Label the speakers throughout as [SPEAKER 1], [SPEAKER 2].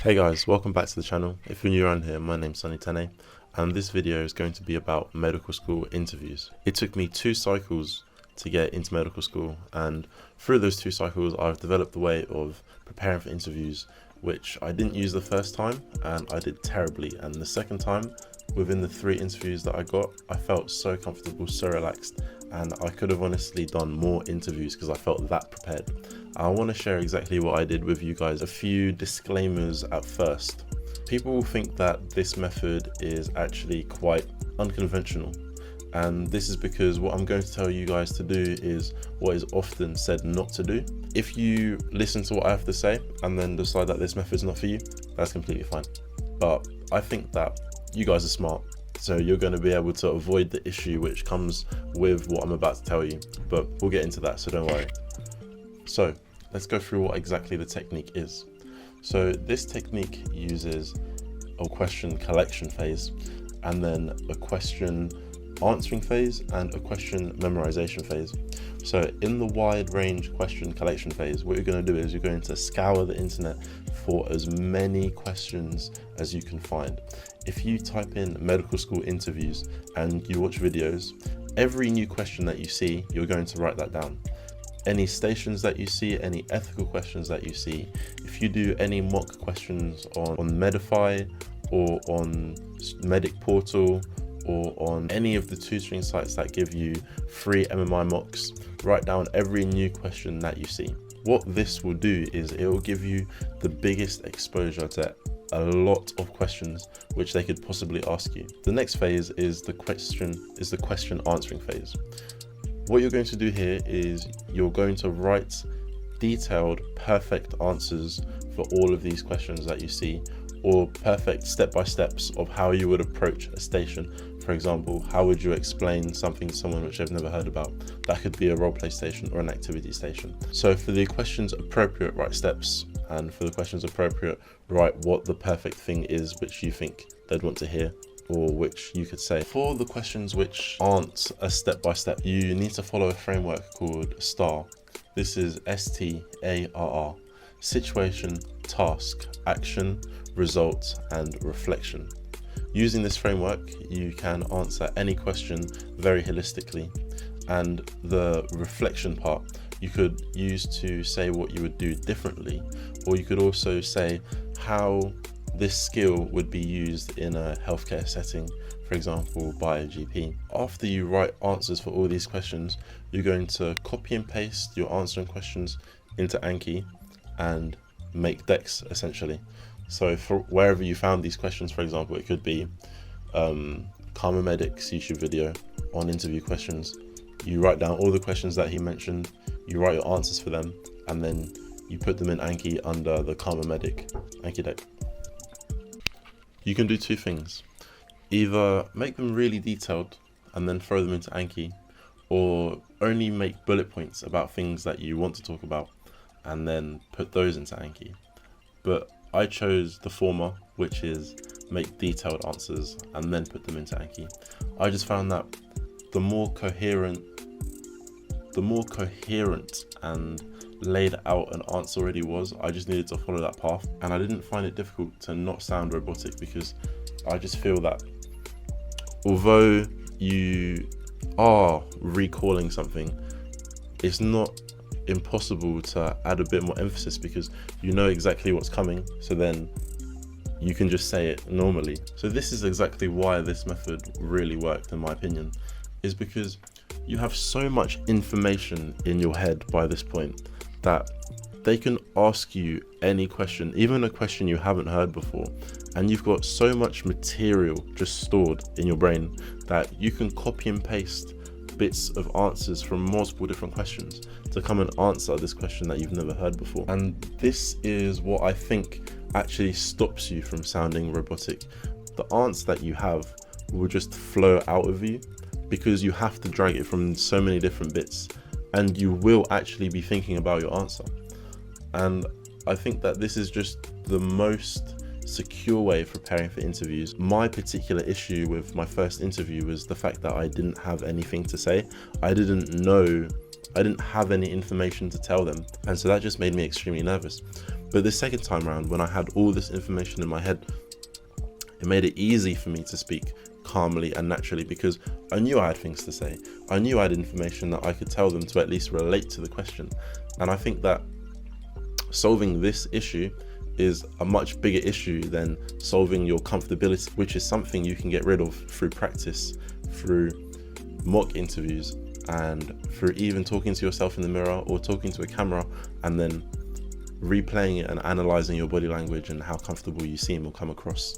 [SPEAKER 1] Hey guys, welcome back to the channel. If you're new around here, my name's Sunny Tene, and this video is going to be about medical school interviews. It took me 2 cycles to get into medical school, and through those 2 cycles I've developed the way of preparing for interviews, which I didn't use the first time and I did terribly, and the second time, within the 3 interviews that I got, I felt so comfortable, so relaxed, and I could have honestly done more interviews because I felt that prepared. I want to share exactly what I did with you guys. A few disclaimers at first. People will think that this method is actually quite unconventional, and this is because what I'm going to tell you guys to do is what is often said not to do. If you listen to what I have to say and then decide that this method is not for you, that's completely fine. But I think that you guys are smart, so you're going to be able to avoid the issue which comes with what I'm about to tell you, but we'll get into that, so don't worry. So let's go through what exactly the technique is. So this technique uses a question collection phase, and then a question answering phase, and a question memorization phase. So in the wide range question collection phase, what you're going to do is you're going to scour the internet for as many questions as you can find. If you type in medical school interviews and you watch videos, every new question that you see, you're going to write that down. Any stations that you see, any ethical questions that you see, if you do any mock questions on Medify or on Medic Portal or on any of the tutoring sites that give you free MMI mocks, write down every new question that you see. What this will do is it will give you the biggest exposure to a lot of questions which they could possibly ask you. The next phase is the question answering phase. What you're going to do here is you're going to write detailed, perfect answers for all of these questions that you see, or perfect step-by-steps of how you would approach a station. For example, how would you explain something to someone which they've never heard about? That could be a roleplay station or an activity station. So for the questions appropriate, write steps, and for the questions appropriate, write what the perfect thing is which you think they'd want to hear, or which you could say. For the questions which aren't a step-by-step, you need to follow a framework called STAR. This is STARR. Situation, task, action, result, and reflection. Using this framework, you can answer any question very holistically, and the reflection part you could use to say what you would do differently, or you could also say how this skill would be used in a healthcare setting, for example, by a GP. After you write answers for all these questions, you're going to copy and paste your answering questions into Anki and make decks, essentially. So for wherever you found these questions, for example, it could be Karma Medic's YouTube video on interview questions. You write down all the questions that he mentioned, you write your answers for them, and then you put them in Anki under the Karma Medic Anki deck. You can do 2 things. Either make them really detailed and then throw them into Anki, or only make bullet points about things that you want to talk about and then put those into Anki. But I chose the former, which is make detailed answers and then put them into Anki. I just found that the more coherent and laid out an answer already was, I just needed to follow that path, and I didn't find it difficult to not sound robotic, because I just feel that although you are recalling something, it's not impossible to add a bit more emphasis because you know exactly what's coming, so then you can just say it normally. So this is exactly why this method really worked, in my opinion, is because you have so much information in your head by this point that they can ask you any question, even a question you haven't heard before, and you've got so much material just stored in your brain that you can copy and paste bits of answers from multiple different questions to come and answer this question that you've never heard before. And this is what I think actually stops you from sounding robotic. The answer that you have will just flow out of you because you have to drag it from so many different bits, and you will actually be thinking about your answer. And I think that this is just the most secure way of preparing for interviews. My particular issue with my first interview was the fact that I didn't have anything to say. I didn't have any information to tell them, and so that just made me extremely nervous. But the second time around, when I had all this information in my head, it made it easy for me to speak calmly and naturally, because I knew I had things to say. I knew I had information that I could tell them to at least relate to the question. And I think that solving this issue is a much bigger issue than solving your comfortability, which is something you can get rid of through practice, through mock interviews, and through even talking to yourself in the mirror or talking to a camera and then replaying it and analyzing your body language and how comfortable you seem or come across.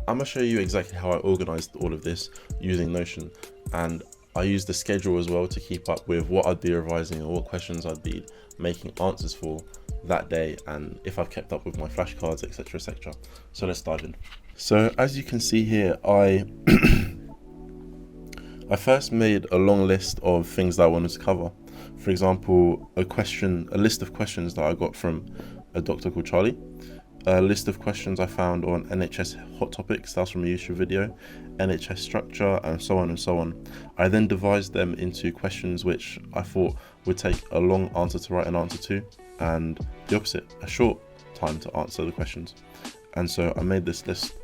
[SPEAKER 1] I'm gonna show you exactly how I organized all of this using Notion, and I used the schedule as well to keep up with what I'd be revising or what questions I'd be making answers for that day, and if I've kept up with my flashcards, etc, etc. So let's dive in. So as you can see here, I first made a long list of things that I wanted to cover. For example, a list of questions that I got from a doctor called Charlie, a list of questions I found on NHS hot topics, that's from a YouTube video, NHS structure, and so on and so on. I then devised them into questions which I thought would take a long answer to write an answer to, and the opposite, a short time to answer the questions. And so I made this list,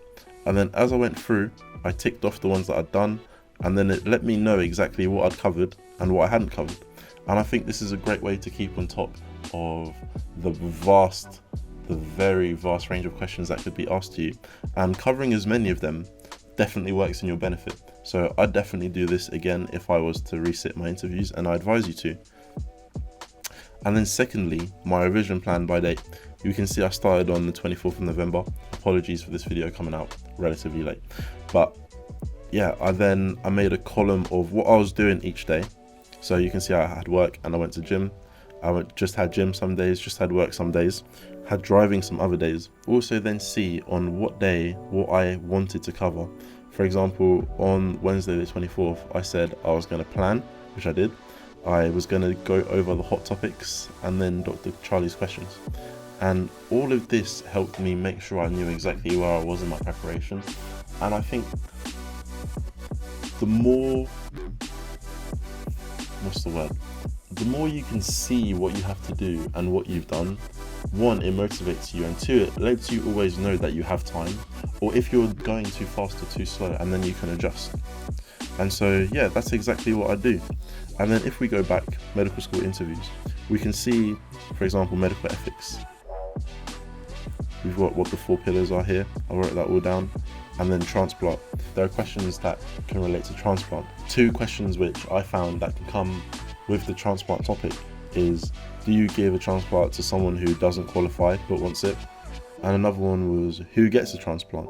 [SPEAKER 1] and then as I went through, I ticked off the ones that I'd done, and then it let me know exactly what I'd covered and what I hadn't covered. And I think this is a great way to keep on top of the very vast range of questions that could be asked to you, and covering as many of them definitely works in your benefit. So I'd definitely do this again if I was to resit my interviews, and I advise you to. And then secondly, my revision plan by date. You can see I started on the 24th of November. Apologies for this video coming out relatively late, but yeah, I made a column of what I was doing each day. So you can see I had work and I went to gym. Just had gym some days, just had work some days, had driving some other days. Also then see on what day what I wanted to cover. For example, on Wednesday the 24th, I said I was going to plan, which I did. I was going to go over the hot topics and then Dr. Charlie's questions. And all of this helped me make sure I knew exactly where I was in my preparation. And I think the more you can see what you have to do and what you've done, one, it motivates you, and two, it lets you always know that you have time, or if you're going too fast or too slow, and then you can adjust. And so yeah, that's exactly what I do. And then if we go back, medical school interviews, we can see, for example, medical ethics. We've got what the 4 pillars are here. I wrote that all down. And then transplant. There are questions that can relate to transplant. 2 questions which I found that can come with the transplant topic is, do you give a transplant to someone who doesn't qualify but wants it? And another one was, who gets a transplant?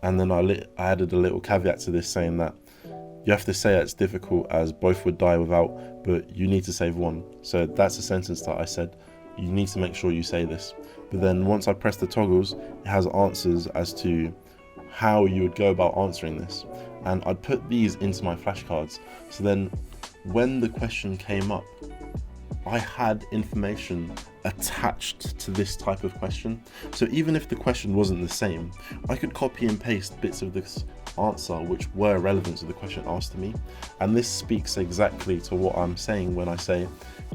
[SPEAKER 1] And then I added a little caveat to this, saying that you have to say it's difficult as both would die without, but you need to save one. So that's a sentence that I said, you need to make sure you say this. But then once I press the toggles, it has answers as to how you would go about answering this. And I'd put these into my flashcards. So then when the question came up, I had information attached to this type of question. So even if the question wasn't the same, I could copy and paste bits of this answer which were relevant to the question asked to me. And this speaks exactly to what I'm saying when I say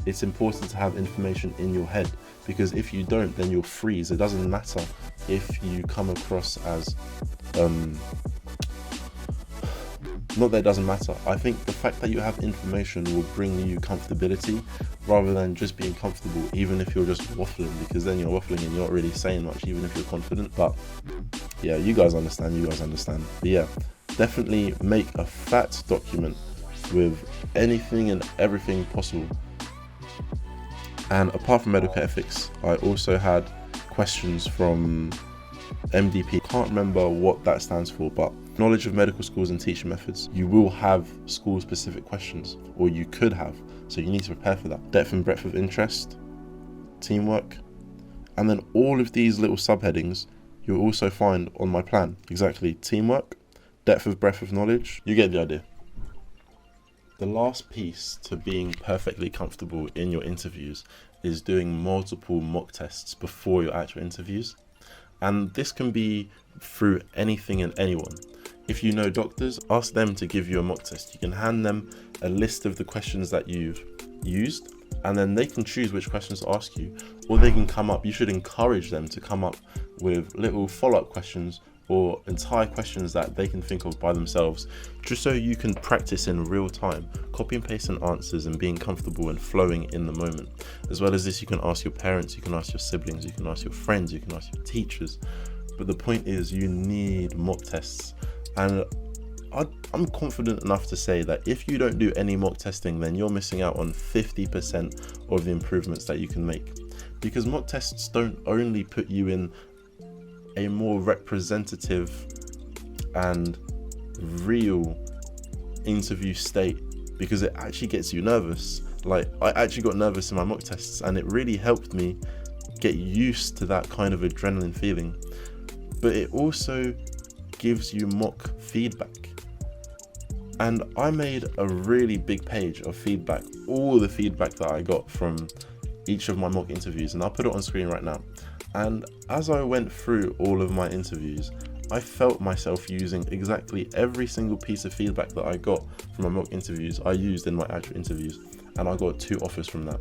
[SPEAKER 1] it's important to have information in your head, because if you don't, then you'll freeze. It doesn't matter if you come across as not that it doesn't matter. I think the fact that you have information will bring you comfortability rather than just being comfortable, even if you're just waffling, because then you're waffling and you're not really saying much, even if you're confident. But yeah, you guys understand. But yeah, definitely make a fat document with anything and everything possible. And apart from medical ethics, I also had questions from MDP. Can't remember what that stands for, but knowledge of medical schools and teaching methods. You will have school specific questions, or you could have, so you need to prepare for that. Depth and breadth of interest, teamwork, and then all of these little subheadings you'll also find on my plan. Exactly, teamwork, depth of breadth of knowledge, you get the idea. The last piece to being perfectly comfortable in your interviews is doing multiple mock tests before your actual interviews. And this can be through anything and anyone. If you know doctors, ask them to give you a mock test. You can hand them a list of the questions that you've used, and then they can choose which questions to ask you. or they can come up. You should encourage them to come up with little follow-up questions or entire questions that they can think of by themselves, just so you can practice in real time, copy and pasting answers and being comfortable and flowing in the moment. As well as this, you can ask your parents, you can ask your siblings, you can ask your friends, you can ask your teachers. But the point is, you need mock tests. And I'm confident enough to say that if you don't do any mock testing, then you're missing out on 50% of the improvements that you can make. Because mock tests don't only put you in a more representative and real interview state, because it actually gets you nervous. Like, I actually got nervous in my mock tests, and it really helped me get used to that kind of adrenaline feeling. But it also gives you mock feedback. And I made a really big page of feedback, all the feedback that I got from each of my mock interviews, and I'll put it on screen right now. And as I went through all of my interviews, I felt myself using exactly every single piece of feedback that I got from my mock interviews, I used in my actual interviews, and I got 2 offers from that.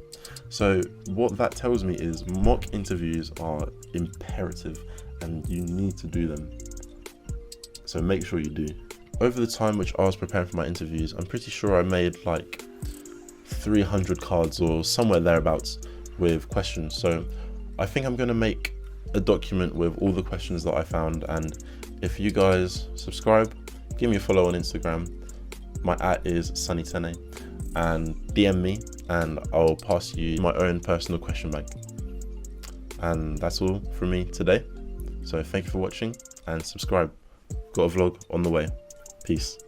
[SPEAKER 1] So what that tells me is mock interviews are imperative and you need to do them. So make sure you do. Over the time which I was preparing for my interviews, I'm pretty sure I made like 300 cards or somewhere thereabouts with questions. So I think I'm going to make a document with all the questions that I found, and if you guys subscribe, give me a follow on Instagram. My @ is sunnytene, and DM me and I'll pass you my own personal question bank. And that's all from me today. So thank you for watching and subscribe. Got a vlog on the way. Peace.